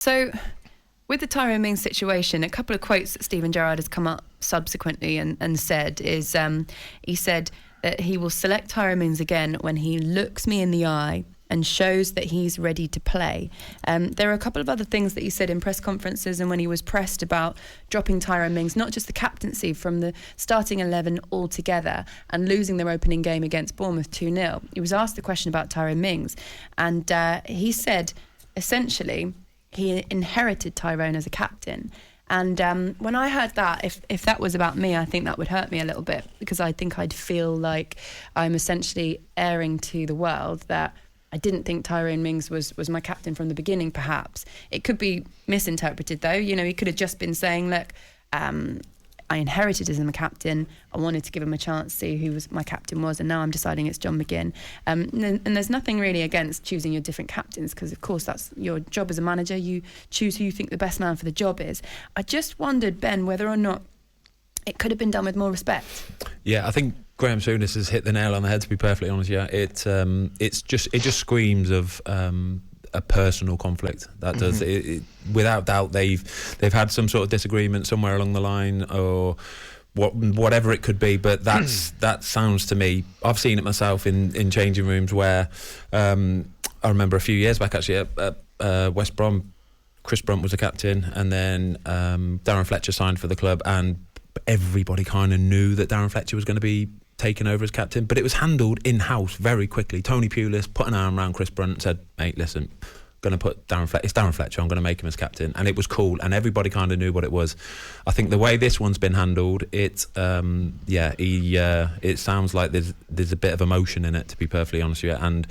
So, with the Tyrone Mings situation, a couple of quotes that Steven Gerrard has come up subsequently and said is, he said that he will select Tyrone Mings again when he looks me in the eye and shows that he's ready to play. There are a couple of other things that he said in press conferences and when he was pressed about dropping Tyrone Mings, not just the captaincy from the starting 11 altogether and losing their opening game against Bournemouth 2-0. He was asked the question about Tyrone Mings and he said, essentially, he inherited Tyrone as a captain. And when I heard that, if that was about me, I think that would hurt me a little bit because I think I'd feel like I'm essentially airing to the world that I didn't think Tyrone Mings was my captain from the beginning, perhaps. It could be misinterpreted, though. You know, he could have just been saying, look, I inherited as a captain. I wanted to give him a chance, see who my captain was, and now I'm deciding it's John McGinn. And there's nothing really against choosing your different captains because, of course, that's your job as a manager. You choose who you think the best man for the job is. I just wondered, Ben, whether or not it could have been done with more respect. Yeah, I think Graham Souness has hit the nail on the head, to be perfectly honest. Yeah, it just screams of a personal conflict. That does. Without doubt, they've had some sort of disagreement somewhere along the line, or whatever it could be. But that sounds to me. I've seen it myself in changing rooms where I remember a few years back actually at West Brom, Chris Brunt was the captain, and then Darren Fletcher signed for the club, and everybody kind of knew that Darren Fletcher was going to be taken over as captain, but it was handled in-house very quickly. Tony Pulis put an arm around Chris Brunt and said, mate, listen, going to put it's Darren Fletcher, I'm going to make him as captain. And it was cool, and everybody kind of knew what it was. I think the way this one's been handled, it sounds like there's a bit of emotion in it, to be perfectly honest with you. And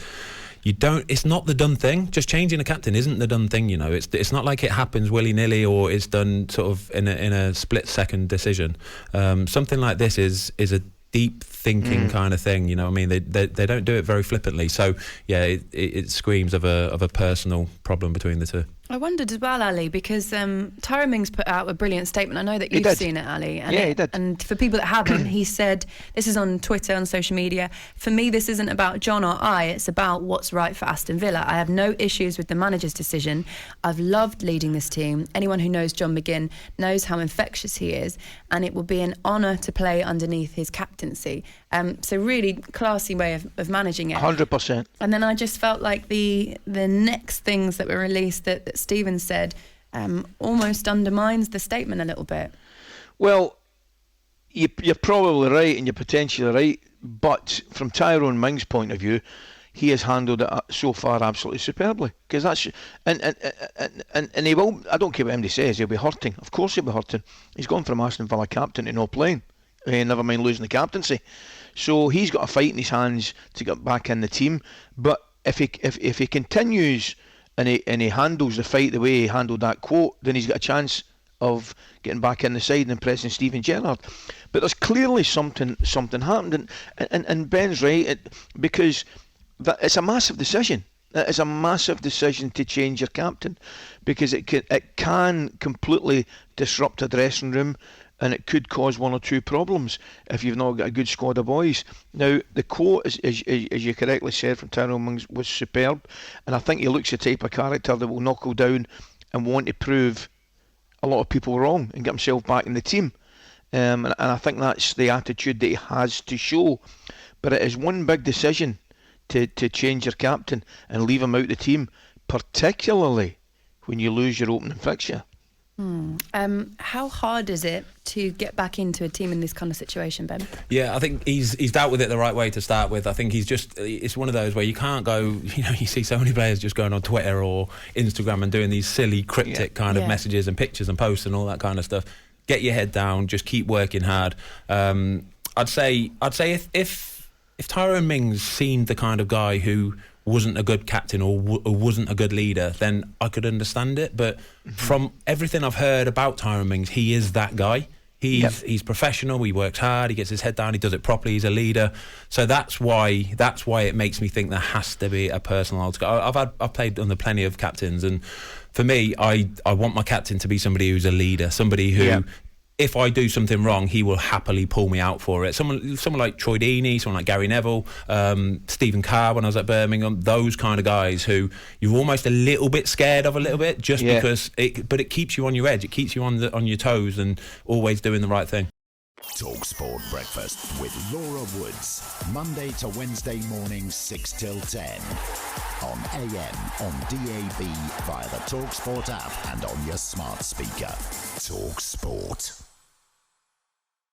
it's not the done thing. Just changing a captain isn't the done thing, you know. It's not like it happens willy-nilly or it's done sort of in a split-second decision. Something like this is a deep thinking kind of thing, you know what I mean? They don't do it very flippantly. So yeah, it screams of a personal problem between the two. I wondered as well, Ali, because Tyrone Mings put out a brilliant statement. I know that you've seen it, Ali. And he did. And for people that haven't, he said, this is on Twitter, on social media, for me this isn't about John or I, it's about what's right for Aston Villa. I have no issues with the manager's decision. I've loved leading this team. Anyone who knows John McGinn knows how infectious he is, and it will be an honour to play underneath his captaincy. So really classy way of managing it. 100%. And then I just felt like the next things that were released that Steven said almost undermines the statement a little bit. Well, you're probably right and you're potentially right, but from Tyrone Mings' point of view, he has handled it so far absolutely superbly. Because that's and he will. I don't care what anybody says. He'll be hurting. Of course, he'll be hurting. He's gone from Aston Villa captain to not playing. Never mind losing the captaincy. So he's got a fight in his hands to get back in the team. But if he continues and he handles the fight the way he handled that quote, then he's got a chance of getting back in the side and impressing Steven Gerrard. But there's clearly something happened, and Ben's right, because it's a massive decision. It's a massive decision to change your captain, because it can completely disrupt a dressing room, and it could cause one or two problems if you've not got a good squad of boys. Now, the quote, as you correctly said, from Tyrone Mings was superb, and I think he looks the type of character that will knuckle down and want to prove a lot of people wrong and get himself back in the team. And I think that's the attitude that he has to show. But it is one big decision to change your captain and leave him out the team, particularly when you lose your opening fixture. How hard is it to get back into a team in this kind of situation, Ben? Yeah, I think he's dealt with it the right way to start with. I think it's one of those where you can't go, you know, you see so many players just going on Twitter or Instagram and doing these silly cryptic kind of messages and pictures and posts and all that kind of stuff. Get your head down, just keep working hard. I'd say if Tyrone Mings seemed the kind of guy who wasn't a good captain or wasn't a good leader, then I could understand it. But from everything I've heard about Tyrone Mings, he is that guy. He's professional, he works hard, he gets his head down, he does it properly, he's a leader. So that's why it makes me think there has to be a personal altogether. I've played under plenty of captains, and for me, I want my captain to be somebody who's a leader, somebody who if I do something wrong, he will happily pull me out for it. Someone like Troy Deeney, someone like Gary Neville, Stephen Carr when I was at Birmingham, those kind of guys who you're almost a little bit scared of because it keeps you on your edge. It keeps you on your toes and always doing the right thing. talkSPORT Breakfast with Laura Woods, Monday to Wednesday mornings 6 till 10 on AM, on DAB, via the talkSPORT app and on your smart speaker. talkSPORT.